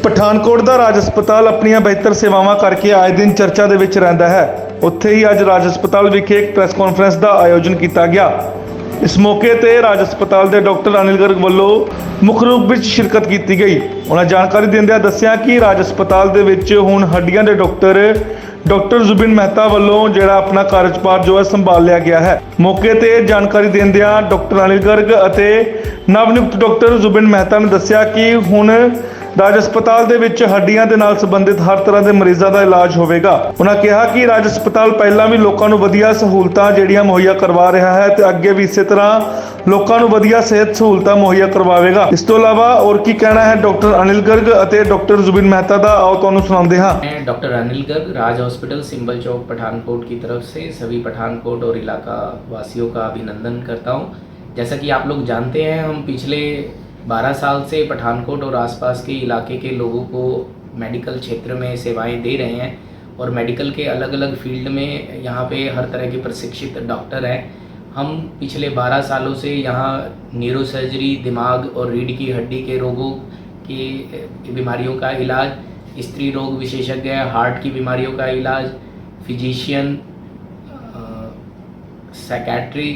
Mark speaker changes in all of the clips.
Speaker 1: ਪਠਾਨਕੋਟ ਦਾ ਰਾਜ ਹਸਪਤਾਲ ਆਪਣੀਆਂ ਬਿਹਤਰ ਸੇਵਾਵਾਂ ਕਰਕੇ ਆਏ ਦਿਨ ਚਰਚਾ ਦੇ ਵਿੱਚ ਰਹਿੰਦਾ ਹੈ। ਉੱਥੇ ਹੀ ਅੱਜ ਰਾਜ ਹਸਪਤਾਲ ਵਿਖੇ ਇੱਕ ਪ੍ਰੈਸ ਕਾਨਫਰੰਸ ਦਾ ਆਯੋਜਨ ਕੀਤਾ ਗਿਆ। ਇਸ ਮੌਕੇ ਤੇ ਰਾਜ ਹਸਪਤਾਲ ਦੇ ਡਾਕਟਰ ਅਨਿਲ ਗਰਗ ਵੱਲੋਂ ਮੁੱਖ ਰੂਪ ਵਿੱਚ ਸ਼ਿਰਕਤ ਕੀਤੀ ਗਈ। ਉਹਨਾਂ ਜਾਣਕਾਰੀ ਦਿੰਦਿਆਂ ਦੱਸਿਆ ਕਿ ਰਾਜ ਹਸਪਤਾਲ ਦੇ ਵਿੱਚ ਹੁਣ ਹੱਡੀਆਂ ਦੇ ਡਾਕਟਰ ਜ਼ੁਬਿਨ ਮਹਿਤਾ ਵੱਲੋਂ ਜਿਹੜਾ ਆਪਣਾ ਕਾਰਜਭਾਰ ਜੋ ਹੈ ਸੰਭਾਲ ਲਿਆ ਗਿਆ ਹੈ। ਮੌਕੇ ਤੇ ਜਾਣਕਾਰੀ ਦਿੰਦਿਆਂ ਡਾਕਟਰ ਅਨਿਲ ਗਰਗ ਅਤੇ ਨਵਨਿਯੁਕਤ ਡਾਕਟਰ ਜ਼ੁਬਿਨ ਮਹਿਤਾ ਨੇ ਦੱਸਿਆ ਕਿ ਹੁਣ ਰਾਜ ਹਸਪਤਾਲ ਦੇ ਵਿੱਚ ਹੱਡੀਆਂ ਦੇ ਨਾਲ ਸੰਬੰਧਿਤ ਹਰ ਤਰ੍ਹਾਂ ਦੇ ਮਰੀਜ਼ਾਂ ਦਾ ਇਲਾਜ ਹੋਵੇਗਾ। ਉਹਨਾਂ ਕਿਹਾ ਕਿ ਰਾਜ ਹਸਪਤਾਲ ਪਹਿਲਾਂ ਵੀ ਲੋਕਾਂ ਨੂੰ ਵਧੀਆ ਸਹੂਲਤਾਂ ਜਿਹੜੀਆਂ ਮੁਹੱਈਆ ਕਰਵਾ ਰਿਹਾ ਹੈ ਤੇ ਅੱਗੇ ਵੀ ਇਸੇ ਤਰ੍ਹਾਂ ਲੋਕਾਂ ਨੂੰ ਵਧੀਆ ਸਿਹਤ ਸਹੂਲਤਾਂ ਮੁਹੱਈਆ ਕਰਵਾਵੇਗਾ। ਇਸ ਤੋਂ ਇਲਾਵਾ और ਕੀ ਕਹਿਣਾ ਹੈ ਡਾਕਟਰ ਅਨਿਲ ਗਰਗ ਅਤੇ ਡਾਕਟਰ ਜ਼ੁਬਿਨ ਮਹਿਤਾ ਦਾ, आओ ਤੁਹਾਨੂੰ ਸੁਣਾਉਂਦੇ ਹਾਂ।
Speaker 2: मैं डॉक्टर अनिल गर्ग राज हॉस्पिटल सिंबल चौक पठानकोट की तरफ से सभी पठानकोट और इलाका वासियों का अभिनंदन करता हूँ। जैसा कि आप लोग जानते हैं, हम पिछले 12 साल से पठानकोट और आसपास के इलाके के लोगों को मेडिकल क्षेत्र में सेवाएं दे रहे हैं और मेडिकल के अलग अलग फील्ड में यहाँ पे हर तरह के प्रशिक्षित डॉक्टर हैं। हम पिछले 12 सालों से यहाँ न्यूरो सर्जरी, दिमाग और रीढ़ की हड्डी के रोगों की बीमारियों का इलाज, स्त्री रोग विशेषज्ञ, हार्ट की बीमारियों का इलाज, फिजिशियन, साइकेट्री,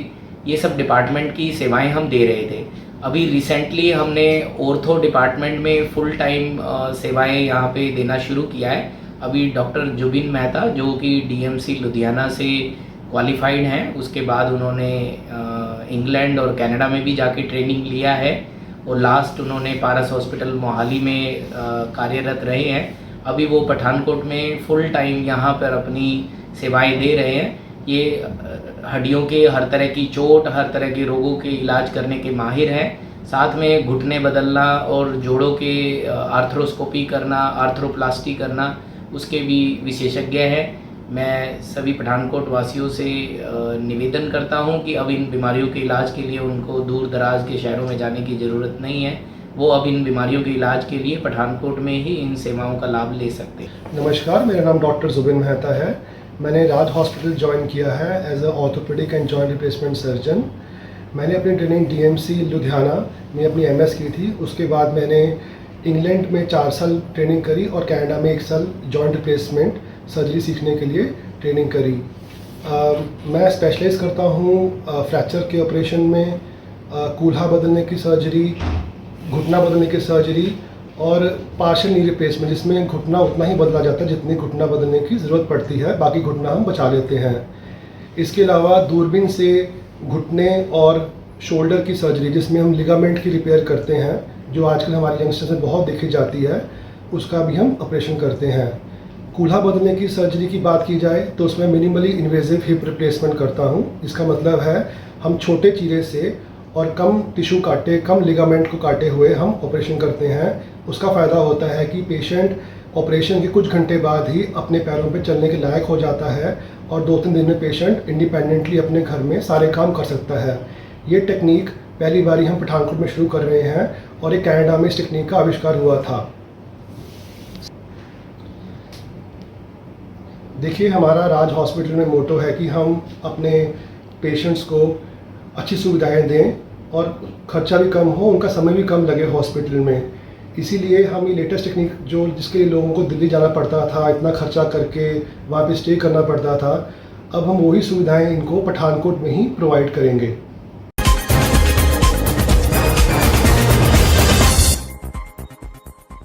Speaker 2: ये सब डिपार्टमेंट की सेवाएं हम दे रहे थे। अभी रिसेंटली हमने ऑर्थो डिपार्टमेंट में फुल टाइम सेवाएं यहाँ पे देना शुरू किया है। अभी डॉक्टर जुबिन मेहता जो कि डीएमसी लुधियाना से क्वालिफाइड हैं, उसके बाद उन्होंने इंग्लैंड और कनाडा में भी जाके ट्रेनिंग लिया है और लास्ट उन्होंने पारस हॉस्पिटल मोहाली में कार्यरत रहे हैं। अभी वो पठानकोट में फुल टाइम यहाँ पर अपनी सेवाएं दे रहे हैं। ये हड्डियों के हर तरह की चोट, हर तरह के रोगों के इलाज करने के माहिर हैं। साथ में घुटने बदलना और जोड़ों के आर्थ्रोस्कोपी करना, आर्थ्रोप्लास्टी करना, उसके भी विशेषज्ञ हैं। मैं सभी पठानकोट वासियों से निवेदन करता हूं कि अब इन बीमारियों के इलाज के लिए उनको दूर दराज के शहरों में जाने की ज़रूरत नहीं है। वो अब इन बीमारियों के इलाज के लिए पठानकोट में ही इन सेवाओं का लाभ ले सकते हैं।
Speaker 3: नमस्कार, मेरा नाम डॉक्टर जुबिन मेहता है। मैंने राज हॉस्पिटल ज्वाइन किया है as a orthopaedic and joint replacement surgeon. मैंने अपनी ट्रेनिंग डीएमसी लुधियाना में अपनी एमएस की थी। उसके बाद मैंने इंग्लैंड में 4 साल ट्रेनिंग करी और कनाडा में 1 साल जॉइंट रिप्लेसमेंट सर्जरी सीखने के लिए ट्रेनिंग करी। मैं स्पेशलाइज करता हूँ फ्रैक्चर के ऑपरेशन में, कूल्हा बदलने की सर्जरी, घुटना बदलने की सर्जरी और पार्शियल नी रिप्लेसमेंट, जिसमें घुटना उतना ही बदला जाता है जितनी घुटना बदलने की ज़रूरत पड़ती है, बाकी घुटना हम बचा लेते हैं। इसके अलावा दूरबीन से घुटने और शोल्डर की सर्जरी, जिसमें हम लिगामेंट की रिपेयर करते हैं, जो आजकल हमारे यंगस्टर्स में बहुत देखी जाती है, उसका भी हम ऑपरेशन करते हैं। कूल्हा बदलने की सर्जरी की बात की जाए तो उसमें मिनिमली इन्वेजिव हिप रिप्लेसमेंट करता हूँ। इसका मतलब है हम छोटे चीरे से और कम टिश्यू काटे, कम लिगामेंट को काटे हुए हम ऑपरेशन करते हैं। उसका फ़ायदा होता है कि पेशेंट ऑपरेशन के कुछ घंटे बाद ही अपने पैरों पे चलने के लायक हो जाता है और 2-3 दिन में पेशेंट इंडिपेंडेंटली अपने घर में सारे काम कर सकता है। ये टेक्निक पहली बारी हम पठानकोट में शुरू कर रहे हैं और ये कनाडा में इस टेक्निक का आविष्कार हुआ था। देखिए, हमारा राज हॉस्पिटल में मोटो है कि हम अपने पेशेंट्स को अच्छी सुविधाएं दें और ख़र्चा भी कम हो, उनका समय भी कम लगे हॉस्पिटल में। इसीलिए हम ये लेटेस्ट टेक्निक जो जिसके लिए लोगों को दिल्ली जाना पड़ता था, इतना खर्चा करके वहाँ पे स्टे करना पड़ता था, अब हम वही सुविधाएं इनको पठानकोट में ही प्रोवाइड करेंगे।